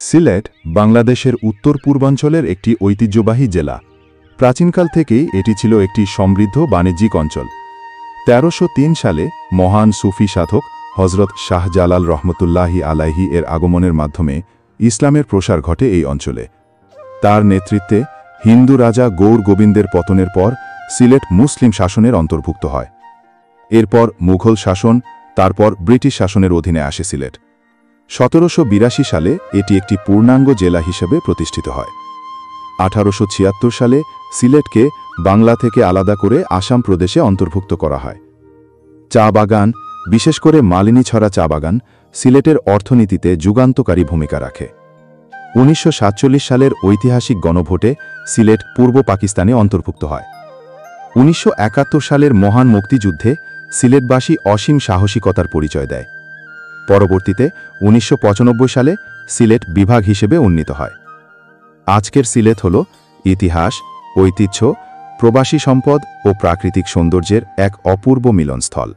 সিলেট বাংলাদেশের উত্তর পূর্বাঞ্চলের একটি ঐতিহ্যবাহী জেলা। প্রাচীনকাল থেকেই এটি ছিল একটি সমৃদ্ধ বাণিজ্যিক অঞ্চল। ১৩০৩ সালে মহান সুফি সাধক হজরত শাহজালাল রহমতুল্লাহি আলাইহি এর আগমনের মাধ্যমে ইসলামের প্রসার ঘটে এই অঞ্চলে। তার নেতৃত্বে হিন্দু রাজা গৌর গোবিন্দের পতনের পর সিলেট মুসলিম শাসনের অন্তর্ভুক্ত হয়। এরপর মুঘল শাসন, তারপর ব্রিটিশ শাসনের অধীনে আসে সিলেট। ১৭৮২ সালে এটি একটি পূর্ণাঙ্গ জেলা হিসেবে প্রতিষ্ঠিত হয়। ১৮৭৬ সালে সিলেটকে বাংলা থেকে আলাদা করে আসাম প্রদেশে অন্তর্ভুক্ত করা হয়। চা বাগান, বিশেষ করে মালিনীছড়া চা বাগান, সিলেটের অর্থনীতিতে যুগান্তকারী ভূমিকা রাখে। ১৯৪৭ সালের ঐতিহাসিক গণভোটে সিলেট পূর্ব পাকিস্তানে অন্তর্ভুক্ত হয়। ১৯৭১ সালের মহান মুক্তিযুদ্ধে সিলেটবাসী অসীম সাহসিকতার পরিচয় দেয়। পরবর্তীতে ১৯৯৫ সালে সিলেট বিভাগ হিসেবে উন্নীত হয়। আজকের সিলেট হল ইতিহাস, ঐতিহ্য, প্রবাসী সম্পদ ও প্রাকৃতিক সৌন্দর্যের এক অপূর্ব মিলনস্থল।